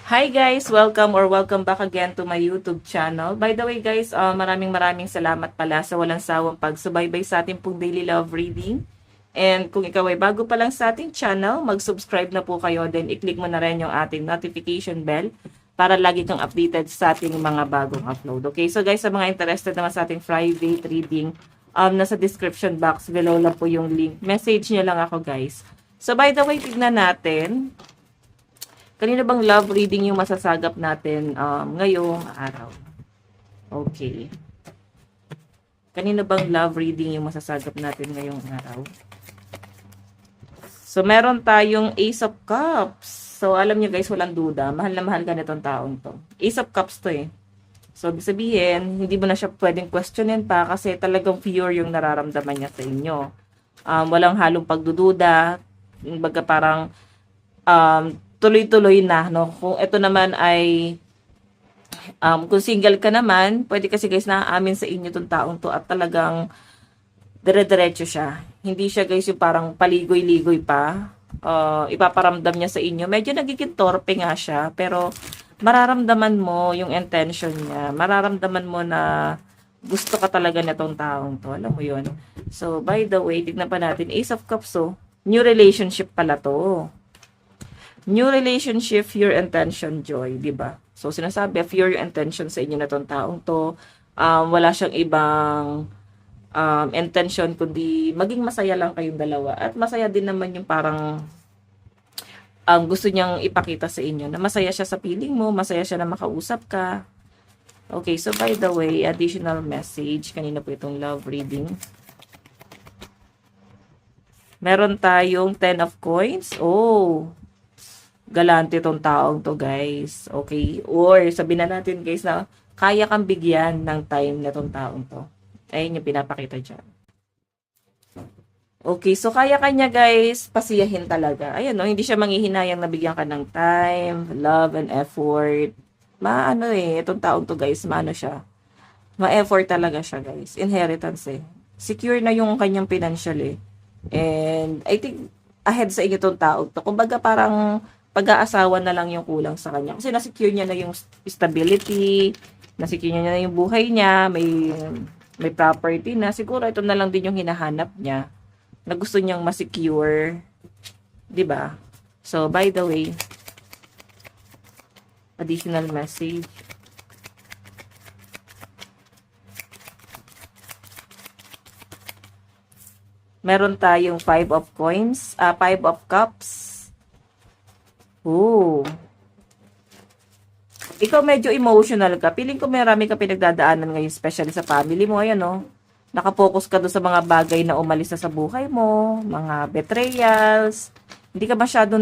Hi guys! Welcome back again to my YouTube channel. By the way guys, maraming salamat pala sa walang sawang pagsubaybay sa ating pong daily love reading. And kung ikaw ay bago pa lang sa ating channel, mag-subscribe na po kayo. Then i-click mo na rin yung ating notification bell para lagi kang updated sa ating mga bagong upload. Okay, so guys, sa mga interested naman sa ating private reading, nasa description box below lang po yung link. Message nyo lang ako guys. So by the way, tignan natin. Kanina bang love reading yung masasagap natin ngayong araw? Okay. Kanina bang love reading yung masasagap natin ngayong araw? So, meron tayong Ace of Cups. So, alam niyo guys, walang duda. Mahal na mahal ka nitong taong to. Ace of Cups to eh. So, ibig sabihin, hindi mo na siya pwedeng questionin pa kasi talagang pure yung nararamdaman niya sa inyo. Walang halong pagdududa. Baga parang tuloy-tuloy na, no? Kung ito naman ay kung single ka naman, pwede kasi guys na amin sa inyo tong taong to at talagang dire-diretso siya. Hindi siya guys yung parang paligoy-ligoy pa. Ipaparamdam niya sa inyo. Medyo nagiging torpe nga siya, pero mararamdaman mo yung intention niya. Mararamdaman mo na gusto ka talaga nitong taong to. Alam mo yun? So, by the way, tignan pa natin. Ace of Cups, oh. New relationship pala to. New relationship, your intention, joy, di ba? So, sinasabi, pure your intention sa inyo na tong taong to. Wala siyang ibang intention, kundi maging masaya lang kayong dalawa. At masaya din naman yung parang gusto niyang ipakita sa inyo na masaya siya sa feeling mo, masaya siya na makausap ka. Okay, so by the way, additional message. Kanina po itong love reading. Meron tayong 10 of coins. Oh, galante tong taong to guys. Okay? Or sabihin na natin guys na kaya kang bigyan ng time na tong taong to. Ayun yung pinapakita dyan. Okay, so kaya kanya guys pasiyahin talaga. Ayun no, hindi siya manghihinayang na bigyan ka ng time, love and effort. Maano eh, itong taong to guys, maano siya. Ma-effort talaga siya guys. Inheritance eh. Secure na yung kanyang financial eh. And I think ahead sa inyo tong taong to. Kumbaga parang pag-aasawa na lang yung kulang sa kanya. Kasi nasecure niya na yung stability, nasecure niya na yung buhay niya, may property na. Siguro ito na lang din yung hinahanap niya na gusto niyang ma-secure. 'Di ba? So, by the way, additional message. Meron tayong 5 of coins, 5 of cups. Oh. Ikaw medyo emotional ka. Feeling ko marami ka pinagdadaanan ngayon, especially sa family mo. Ayan, no? Nakapokus ka doon sa mga bagay na umalis na sa buhay mo, mga betrayals. Hindi ka masyadong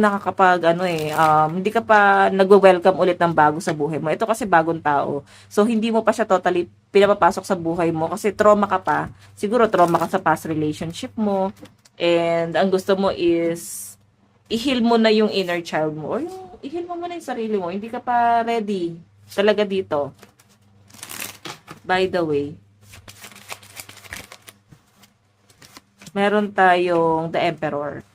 hindi ka pa nagwe-welcome ulit ng bago sa buhay mo. Ito kasi bagong tao. So, hindi mo pa siya totally pinapapasok sa buhay mo kasi trauma ka pa. Siguro trauma ka sa past relationship mo. And ang gusto mo is i-heal mo na yung inner child mo. Or yung i-heal mo muna yung sarili mo. Hindi ka pa ready talaga dito. By the way, meron tayong the Emperor.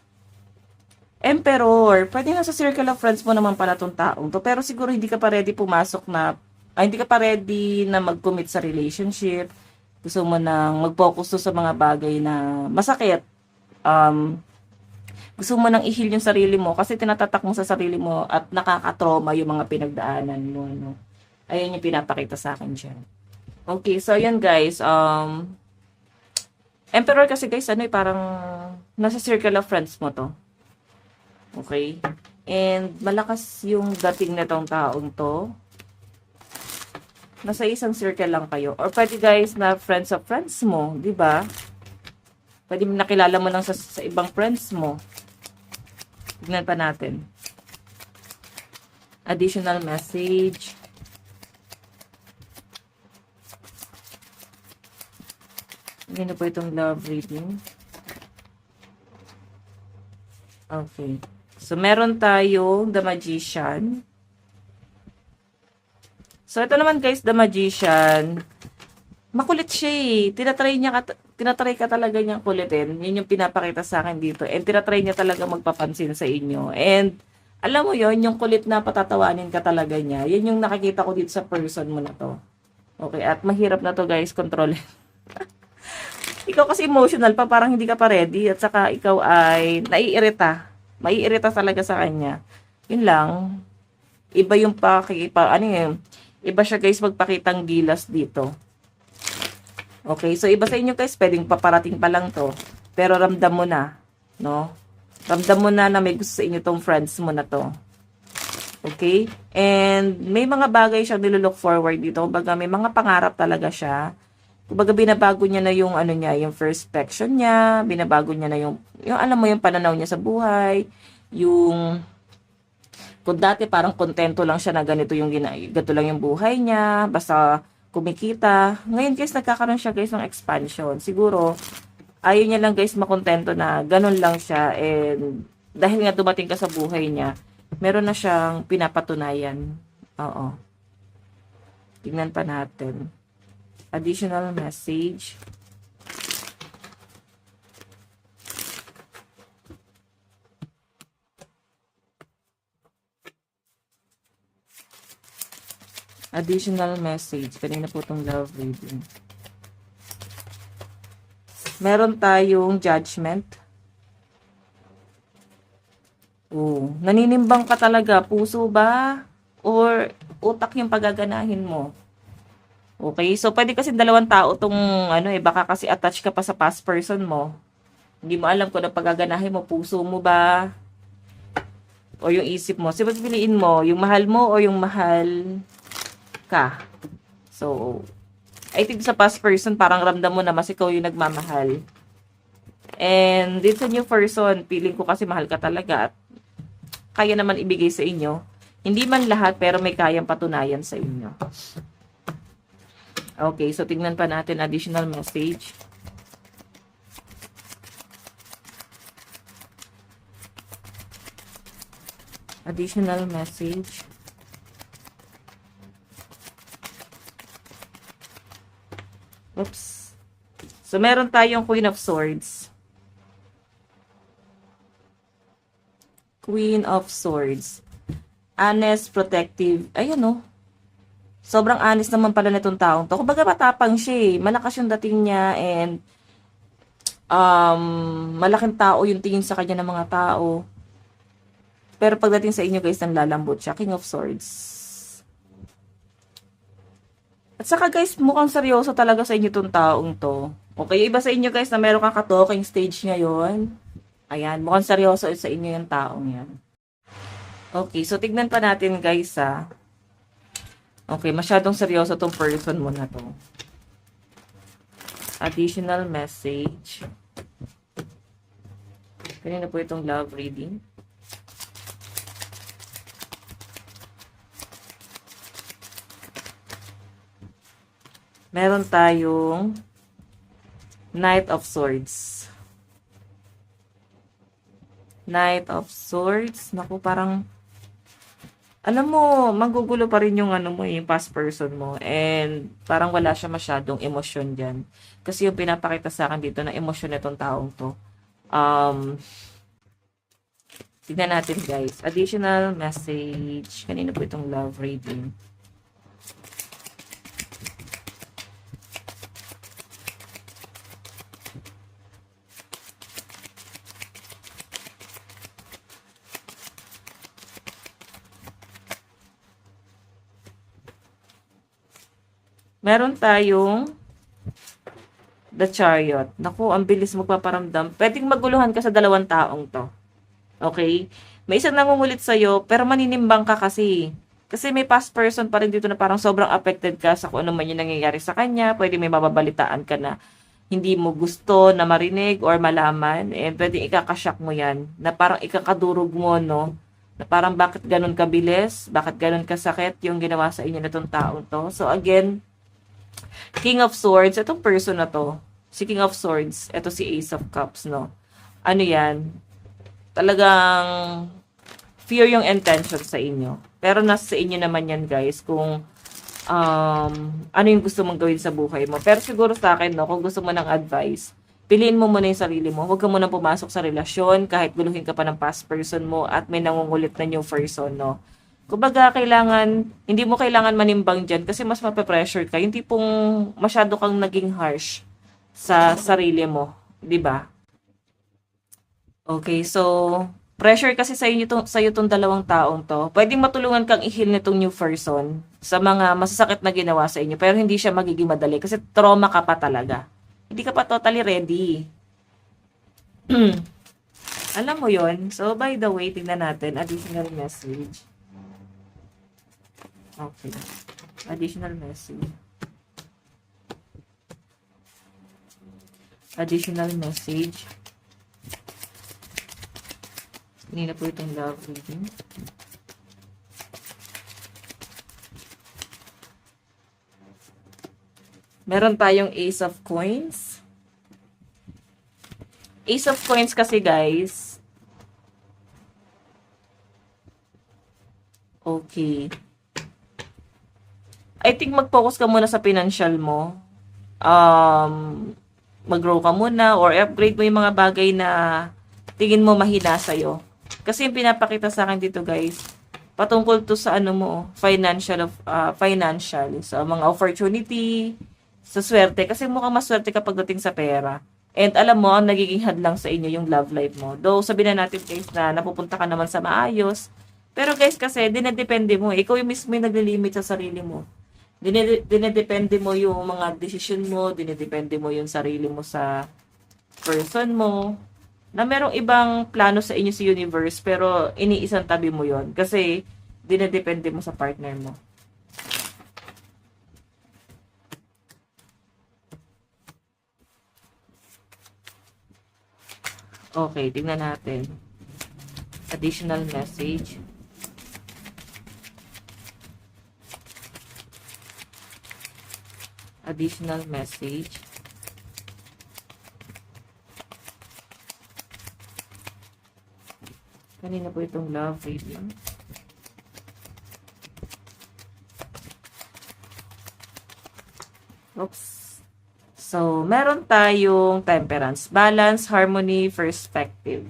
Emperor, pwede nga sa circle of friends mo naman pala tong taong to. Pero siguro hindi ka pa ready pumasok na, hindi ka pa ready na mag-commit sa relationship. Gusto mo nang mag-focus sa mga bagay na masakit. Gusto mo nang i-heal yung sarili mo kasi tinatatak mo sa sarili mo at nakaka-trauma yung mga pinagdaanan mo, no? Ayun yung pinapakita sa akin dyan. Okay, so ayan guys, Emperor kasi guys, parang nasa circle of friends mo to. Okay? And malakas yung dating na tong taong to. Nasa isang circle lang kayo. Or pwede guys na friends of friends mo, di ba? Pwede nakilala mo lang sa ibang friends mo. Tignan pa natin. Additional message. Ano po itong love reading? Okay. So, meron tayong The Magician. So, ito naman guys, The Magician. Makulit siya eh. Tinatry ka talaga niyang kulitin. Yun yung pinapakita sa akin dito. And tinatry niya talaga magpapansin sa inyo. And alam mo yon, yung kulit na patatawanin ka talaga niya. Yun yung nakikita ko dito sa person mo na to. Okay, at mahirap na to guys, kontrolin. Ikaw kasi emotional pa, parang hindi ka pa ready. At saka ikaw ay naiirita. Maiirita talaga sa kanya. Yun lang. Iba yung ano yun. Iba siya guys magpakitang gilas dito. Okay, so iba sa inyo guys, pwedeng paparating pa lang to. Pero ramdam mo na, no? Ramdam mo na may gusto sa inyo tong friends mo na to. Okay? And may mga bagay siyang nilook forward dito. Kumbaga may mga pangarap talaga siya. Kumbaga binabago niya na yung ano niya, yung perspective niya, binabago niya na yung alam mo yung pananaw niya sa buhay, yung kung dati parang kontento lang siya na ganito ganito lang yung buhay niya, basta kumikita. Ngayon guys, nagkakaroon siya guys ng expansion. Siguro, ayaw niya lang guys makontento na ganun lang siya. And dahil nga dumating ka sa buhay niya, meron na siyang pinapatunayan. Oo. Tingnan pa natin. Additional message. Additional message. Kanina po itong love reading. Meron tayong judgment. Naninimbang ka talaga. Puso ba? Or utak yung pagaganahin mo? Okay, so pwede kasi dalawang tao tong baka kasi attached ka pa sa past person mo. Hindi mo alam kung ano pagaganahin mo, puso mo ba? O yung isip mo. So, piliin mo, yung mahal mo o yung mahal ka. So, I think sa past person, parang ramdam mo na mas ikaw yung nagmamahal. And dito sa new person, feeling ko kasi mahal ka talaga at kaya naman ibigay sa inyo. Hindi man lahat, pero may kayang patunayan sa inyo. Okay, so tingnan pa natin additional message. Additional message. Oops. So, meron tayong Queen of Swords. Queen of Swords. Honest, protective. Ayun, no? Sobrang honest naman pala nitong taong to. Kumbaga matapang siya eh. Malakas yung dating niya and malaking tao yung tingin sa kanya ng mga tao. Pero pagdating sa inyo guys, nanlalambot siya. King of Swords. At saka guys, mukhang seryoso talaga sa inyo tong taong to. Okay, iba sa inyo guys na meron kang ka-talking stage ngayon. Ayan, mukhang seryoso sa inyo yung taong yan. Okay, so tignan pa natin guys ha. Okay, masyadong seryoso tong person mo na to. Additional message. Kanina po itong love reading. Meron tayong Knight of Swords. Knight of Swords. Naku, parang alam mo, magugulo pa rin yung yung past person mo. And parang wala siya masyadong emosyon dyan. Kasi yung pinapakita sa akin dito na emosyon nitong taong to. Tignan natin guys. Additional message. Kanina po itong love reading. Meron tayong The Chariot. Naku, ang bilis magpaparamdam. Pwedeng maguluhan ka sa dalawang taong to. Okay? May isang nangungulit sa'yo, pero maninimbang ka kasi. Kasi may past person pa rin dito na parang sobrang affected ka sa kung ano man yung nangyayari sa kanya. Pwede may mababalitaan ka na hindi mo gusto na marinig or malaman. And pwedeng ikakashock mo yan. Na parang ikakadurog mo, no? Na parang bakit ganun kabilis? Bakit ganun kasakit yung ginawa sa inyo na itong taong to? So again, King of Swords, itong person na to, si King of Swords, ito si Ace of Cups, no? Ano yan? Talagang fear yung intention sa inyo. Pero nasa sa inyo naman yan, guys, kung ano yung gusto mong gawin sa buhay mo. Pero siguro sa akin, no, kung gusto mo ng advice, piliin mo muna yung sarili mo. Huwag ka muna pumasok sa relasyon kahit guluhin ka pa ng past person mo at may nangungulit na new person, no. Kumbaga, hindi mo kailangan manimbang dyan kasi mas mape-pressure ka. Yung tipong masyado kang naging harsh sa sarili mo, 'di ba? Okay, so pressure kasi sa iyo tong dalawang taong to. Pwedeng matulungan kang i-heal nitong new person sa mga masasakit na ginawa sa inyo, pero hindi siya magiging madali kasi trauma ka pa talaga. Hindi ka pa totally ready. Alam mo yon. So, by the way, tingnan natin. Additional message. Okay. Additional message. Additional message. Hindi na po itong love reading. Meron tayong Ace of Coins. Ace of Coins kasi guys. Okay. I think mag-focus ka muna sa financial mo. Mag-grow ka muna or upgrade mo yung mga bagay na tingin mo mahina sa'yo. Kasi yung pinapakita sa akin dito guys, patungkol to sa ano mo, financial, sa mga opportunity, sa swerte. Kasi mukhang maswerte ka pagdating sa pera. And alam mo, ang nagiging hadlang sa inyo yung love life mo. Though sabihin na natin guys na napupunta ka naman sa maayos. Pero guys kasi, dinedepende mo. Ikaw yung mismo yung naglilimit sa sarili mo. Dinedepende mo yung mga decision mo, dinedepende mo yung sarili mo sa person mo, na merong ibang plano sa inyo sa universe, pero iniisang tabi mo yon kasi dinedepende mo sa partner mo. Okay, tingnan natin. Additional message. Additional message. Kanina po itong love reading. Oops. So, meron tayong temperance, balance, harmony, perspective.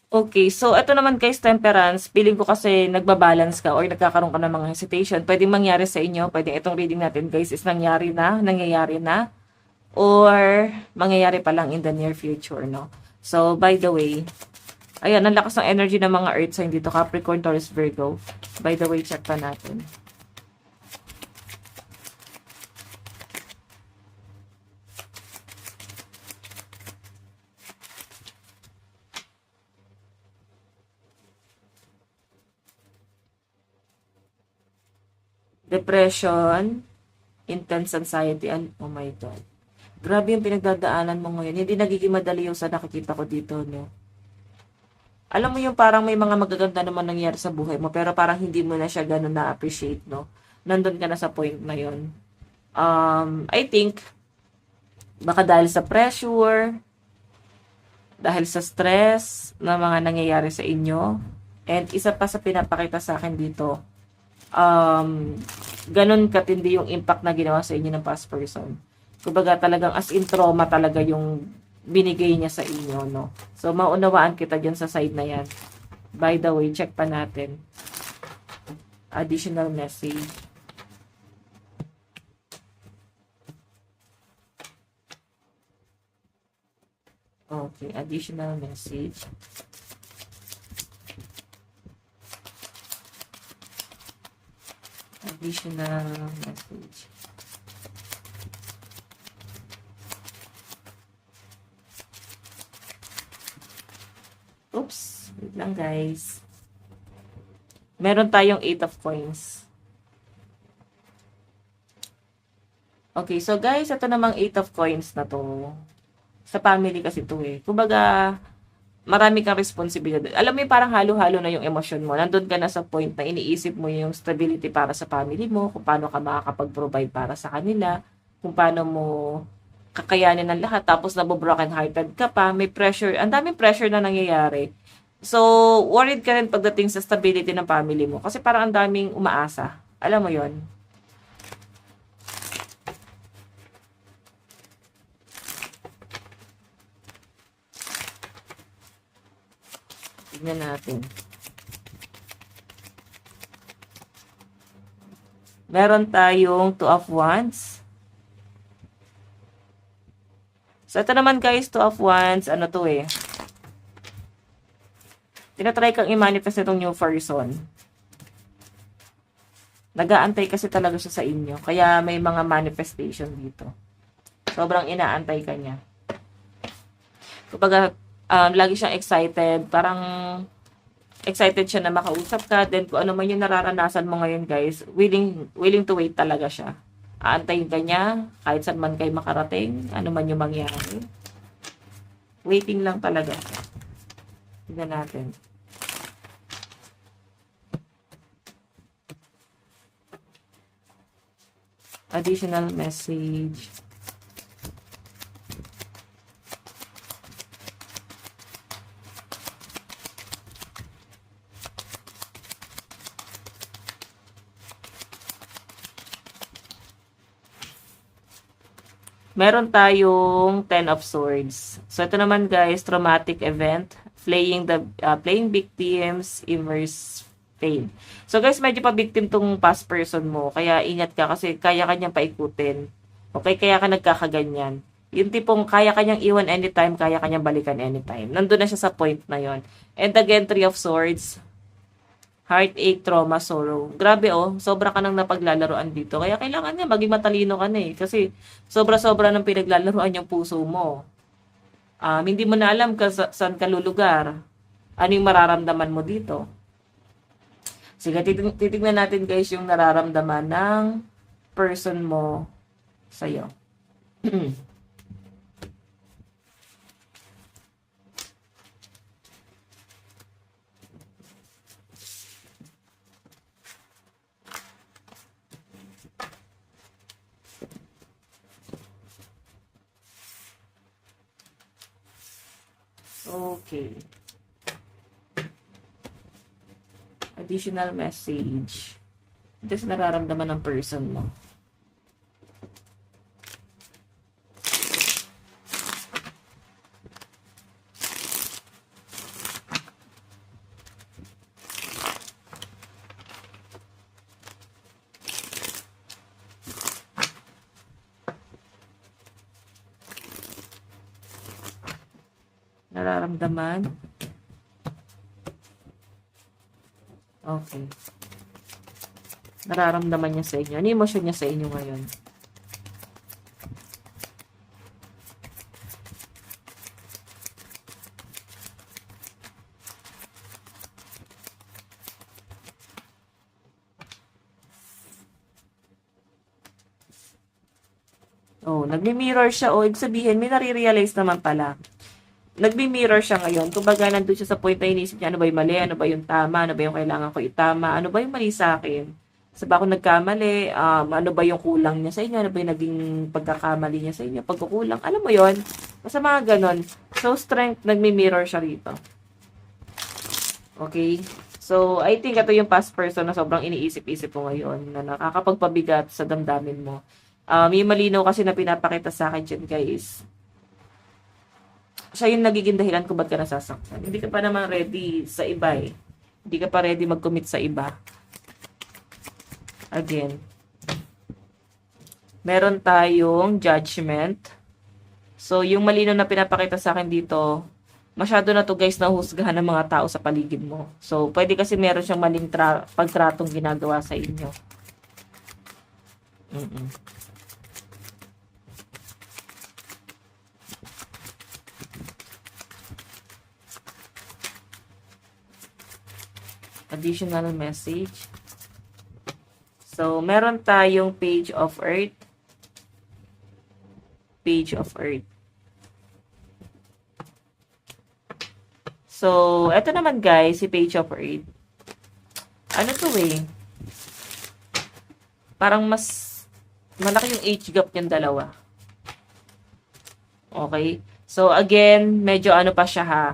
Okay, so ito naman guys, temperance, feeling ko kasi nagbabalance ka or nagkakaroon ka ng mga hesitation. Pwedeng mangyari sa inyo, pwedeng itong reading natin guys is nangyayari na, or mangyayari pa lang in the near future, no? So, by the way, ayan, ang lakas ng energy ng mga earth sign dito, Capricorn, Taurus, Virgo. By the way, check pa natin. Depression, intense anxiety, and oh my God. Grabe yung pinagdadaanan mo ngayon. Hindi nagiging madali yung sa nakikita ko dito, no? Alam mo yung parang may mga magaganda naman nangyari sa buhay mo, pero parang hindi mo na siya ganun na-appreciate, no? Nandun ka na sa point na yun. I think, baka dahil sa pressure, dahil sa stress na mga nangyayari sa inyo, and isa pa sa pinapakita sa akin dito, ganun katindi yung impact na ginawa sa inyo ng past person. Kumbaga talagang as in trauma talaga yung binigay niya sa inyo, no? So, maunawaan kita dyan sa side na yan. By the way, check pa natin. Additional message. Okay, additional message. Additional message. Oops, wait lang guys. Meron tayong 8 of coins. Okay, so guys, ito namang 8 of coins na to. Sa family kasi to eh. Kumbaga, marami kang responsibilidad. Alam mo yung parang halo-halo na yung emosyon mo. Nandun ka na sa point na iniisip mo yung stability para sa family mo, kung paano ka makakapag-provide para sa kanila, kung paano mo kakayanin ng lahat, tapos nabo-broken hearted ka pa, may pressure, ang daming pressure na nangyayari. So, worried ka rin pagdating sa stability ng family mo. Kasi parang ang daming umaasa. Alam mo yon. Tignan natin. Meron tayong Two of Wands. So, ito naman guys, Two of Wands, ano to eh. Tinatry kang i-manifest itong new person. Nag-aantay kasi talaga siya sa inyo. Kaya may mga manifestation dito. Sobrang inaantay ka niya. Kumbaga, lagi siyang excited. Parang excited siya na makausap ka. Then, kung ano man yung nararanasan mo ngayon, guys, willing to wait talaga siya. Aantayin ka niya, kahit saan man kayo makarating, ano man yung mangyari. Waiting lang talaga. Tignan natin. Additional message. Meron tayong Ten of Swords. So, ito naman guys, traumatic event. Playing victims, immerse pain. So guys, medyo pa victim tong past person mo. Kaya ingat ka kasi kaya kanyang paikutin. Okay, kaya ka nagkakaganyan. Yung tipong kaya kanyang iwan anytime, kaya kanyang balikan anytime. Nandun na siya sa point na yon. And again, Three of Swords, heartache, trauma, sorrow. Grabe oh, sobra ka nang napaglalaroan dito. Kaya kailangan nga maging matalino ka na eh. Kasi sobra-sobra ng pinaglalaroan yung puso mo. Hindi mo na alam saan ka lulugar. Ano yung mararamdaman mo dito. Sige, titignan natin guys yung nararamdaman ng person mo sa'yo. Okay. Additional message. Ito sa nararamdaman ng person mo. Nararamdaman. Okay. Nararamdaman niya sa inyo. Ano yung emosyon niya sa inyo ngayon? Oh, nagmi-mirror siya. Oh, ibig sabihin, may nare-realize naman pala. Nagmi-mirror siya ngayon. Kumbaga, nandun siya sa point na inisip niya, ano ba yung mali, ano ba yung tama, ano ba yung kailangan ko itama, ano ba yung mali sa akin. Sa ba ako nagkamali, ano ba yung kulang niya sa inyo, ano ba yung naging pagkakamali niya sa inyo, pagkukulang, alam mo yon. Basta mga ganon. So, strength, nagmi-mirror siya rito. Okay? So, I think ito yung past person na sobrang iniisip-isip mo ngayon, na nakakapagpabigat sa damdamin mo. Yung malinaw kasi na pinapakita sa akin dyan, guys. Siya yung nagiging dahilan kung ba't ka nasasaktan. Hindi ka pa naman ready sa iba eh. Hindi ka pa ready mag-commit sa iba. Again. Meron tayong judgment. So, yung malinaw na pinapakita sa akin dito, masyado na to guys nahusgahan ng mga tao sa paligid mo. So, pwede kasi meron siyang maling pagtratong ginagawa sa inyo. Additional message. So, meron tayong Page of Earth. Page of Earth. So, eto naman guys, si Page of Earth. Ano to eh? Parang mas malaki yung age gap yung dalawa. Okay? So, again, medyo ano pa siya ha.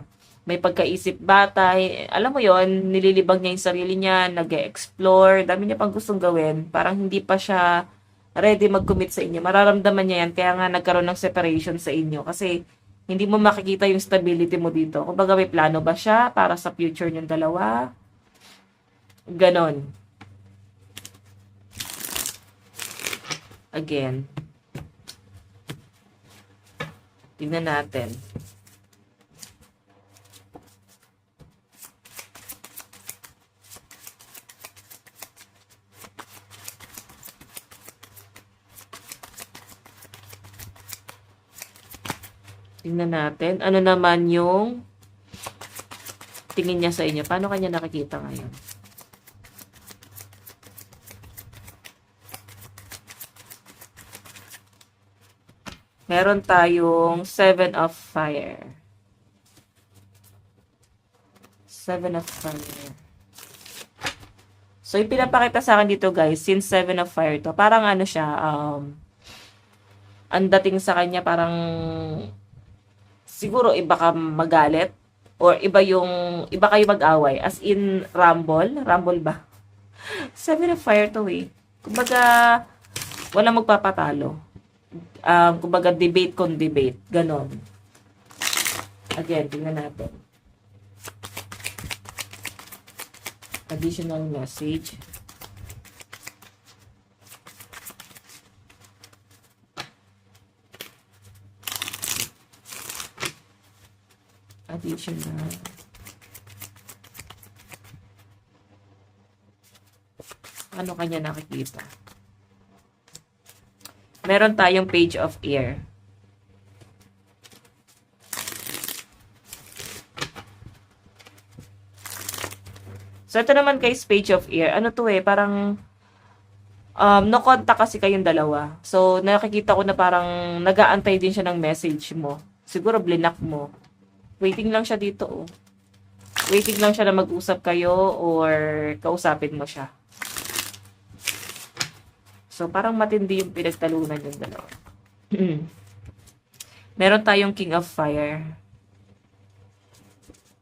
may pagkaisip bata, alam mo yon, nililibang niya yung sarili niya, nag-explore, dami niya pang gustong gawin, parang hindi pa siya ready mag-commit sa inyo. Mararamdaman niya yan, kaya nga nagkaroon ng separation sa inyo, kasi hindi mo makikita yung stability mo dito. Kumbaga may plano ba siya para sa future niyong dalawa? Ganon. Again. Tingnan natin. Tingnan natin. Ano naman yung tingin niya sa inyo? Paano kanya nakikita ngayon? Meron tayong 7 of Fire. 7 of Fire. So, yung pinapakita sa akin dito, guys, since 7 of Fire to, parang ano siya, ang dating sa kanya, parang siguro iba ka magalit, or iba kayo mag-away. As in, rumble ba? 7 of Fire to eh. Kumbaga, walang magpapatalo. Kumbaga, debate con debate. Ganon. Again, tingnan natin. Additional message. Additional. Ano kanya nakikita? Meron tayong Page of Air. So, ito naman guys, Page of Air. Ano to eh, parang no contact kasi kayong dalawa. So, nakikita ko na parang nag-aantay din siya ng message mo. Siguro blinak mo. Waiting lang siya dito oh. Waiting lang siya na mag-usap kayo or kausapin mo siya. So, parang matindi yung pinagtalunan yung dalawa. Meron tayong King of Fire.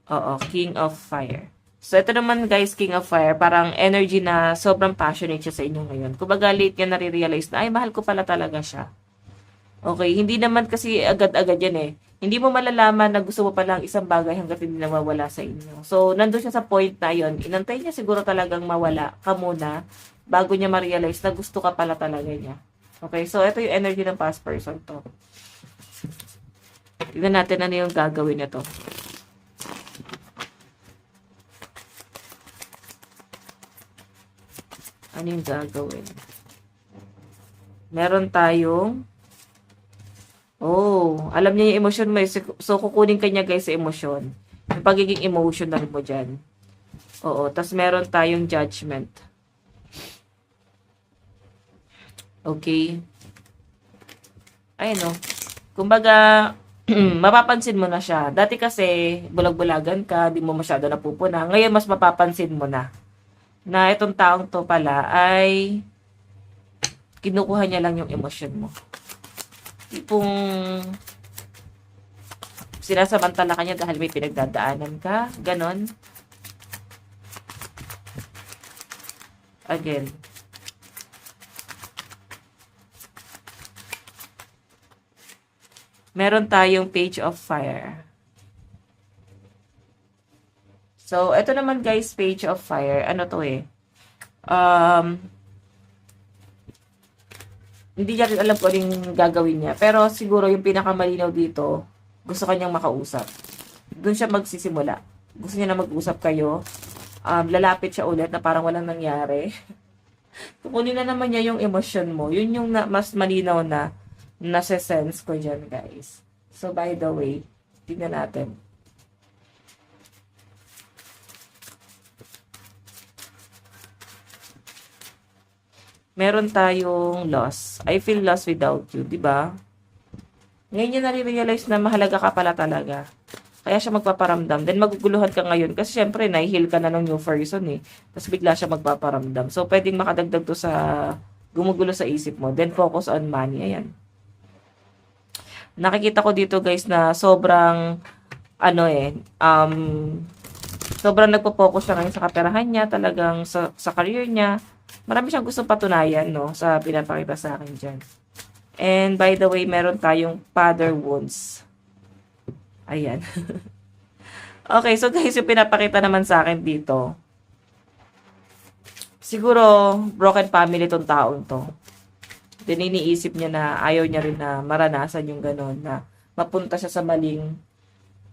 Oo, King of Fire. So, ito naman guys, King of Fire, parang energy na sobrang passionate siya sa inyo ngayon. Kumbaga, late niya nare-realize na, ay, mahal ko pala talaga siya. Okay, hindi naman kasi agad-agad yan eh. Hindi mo malalaman na gusto mo palang isang bagay hanggat hindi nawawala sa inyo. So, nandun siya sa point na yon. Inantay niya siguro talagang mawala ka muna bago niya ma-realize na gusto ka pala talaga niya. Okay, so ito yung energy ng past person to. Tignan natin ano yung gagawin nito. Ano yung gagawin? Meron tayong alam niya yung emosyon mo. So, kukunin ka niya guys sa emosyon. Yung pagiging emotional mo dyan. Oo, tas meron tayong Judgment. Okay. Ayun o. Kumbaga, mapapansin mo na siya. Dati kasi, bulag-bulagan ka, di mo masyado napupuna. Ngayon, mas mapapansin mo na itong taong to pala ay kinukuha niya lang yung emosyon mo. Tipong sinasamantala ka niya dahil may pinagdadaanan ka. Ganon. Again. Meron tayong Page of Fire. So, ito naman guys, Page of Fire. Ano to eh? Hindi niya rin alam kung anong gagawin niya. Pero siguro yung pinakamalinaw dito, gusto kanyang makausap. Doon siya magsisimula. Gusto niya na mag-usap kayo. Lalapit siya ulit na parang walang nangyari. Kukunin na naman niya yung emosyon mo. Yun yung mas malinaw na nasa-sense ko dyan, guys. So, by the way, tingnan natin. Meron tayong loss. I feel lost without you, di ba? Ngayon niya nare-realize na mahalaga ka pala talaga. Kaya siya magpaparamdam. Then maguguluhan ka ngayon kasi syempre nahihil ka na ng new person eh. Tapos bigla siya magpaparamdam. So, pwedeng makadagdag to sa gumugulo sa isip mo. Then focus on money. Ayan. Nakikita ko dito guys na sobrang ano sobrang nagpo-focus siya ngayon sa kaperahan niya, talagang sa career niya. Marami siyang gustong patunayan, no, sa pinapakita sa akin dyan. And by the way, meron tayong father wounds. Ayan. Okay, so guys, yung pinapakita naman sa akin dito, siguro, broken family tong taong to. Then, iniisip niya na ayaw niya rin na maranasan yung gano'n, na mapunta siya sa maling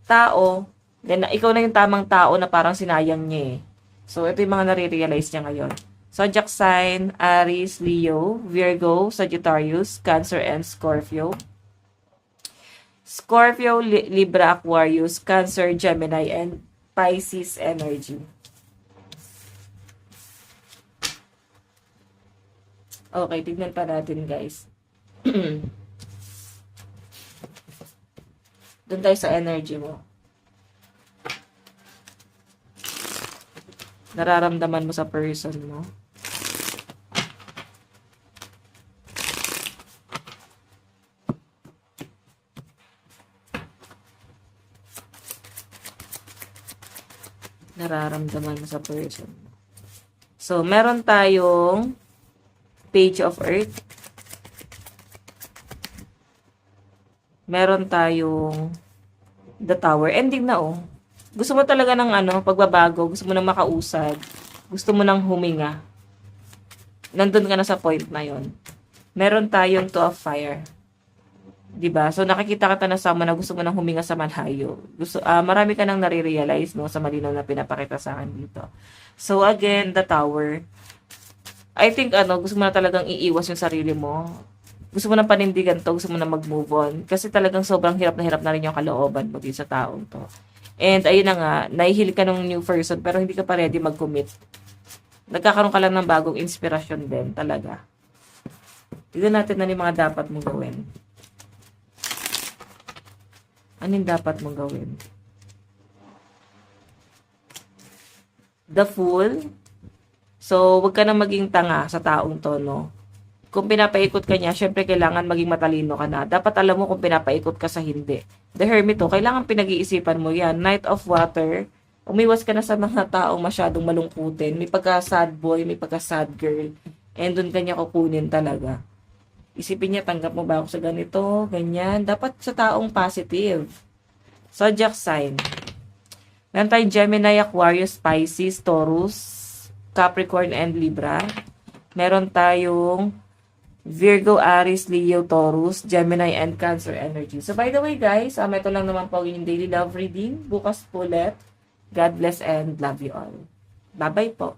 tao. Then, ikaw na yung tamang tao na parang sinayang niya eh. So, ito yung mga nare-realize niya ngayon. Zodiac sign, Aries, Leo, Virgo, Sagittarius, Cancer, and Scorpio. Scorpio, Libra, Aquarius, Cancer, Gemini, and Pisces energy. Okay, tignan pa natin, guys. Doon tayo sa energy mo. Nararamdaman mo sa person mo. Nararamdaman mo sa person mo. So, meron tayong Page of Earth. Meron tayong The Tower. Ending na oh. Gusto mo talaga ng pagbabago. Gusto mo nang makausad. Gusto mo nang huminga. Nandun ka na sa point na yon. Meron tayong Two of Fire. Diba? So, nakikita ka na sama na gusto mo nang huminga sa malayo. Marami ka nang nare-realize, no, sa malinaw na pinapakita sa akin dito. So, again, The Tower. I think, gusto mo na talagang iiwas yung sarili mo. Gusto mo na panindigan to, gusto mo na mag-move on. Kasi talagang sobrang hirap na rin yung kalooban mo din sa taong to. And, ayun na nga, nahihil ka ng new person, pero hindi ka pa ready mag-commit. Nagkakaroon ka lang ng bagong inspirasyon din, talaga. Tignan natin na yung mga dapat mong gawin. Anong dapat mong gawin? The Fool. So, wag ka na maging tanga sa taong to, no? Kung pinapaikot ka niya, syempre kailangan maging matalino ka na. Dapat alam mo kung pinapaikot ka sa hindi. The Hermit, kailangan pinag-iisipan mo yan. Knight of Water, umiwas ka na sa mga taong masyadong malungkutin. May pagka-sad boy, may pagka-sad girl. And doon ka niya kukunin talaga. Isipin niya, tanggap mo ba ako sa ganito, ganyan. Dapat sa taong positive. Zodiac sign. Meron tayong Gemini, Aquarius, Pisces, Taurus, Capricorn, and Libra. Meron tayong Virgo, Aries, Leo, Taurus, Gemini, and Cancer energy. So, by the way, guys, ito lang naman po yung daily love reading. Bukas po ulit. God bless and love you all. Bye-bye po.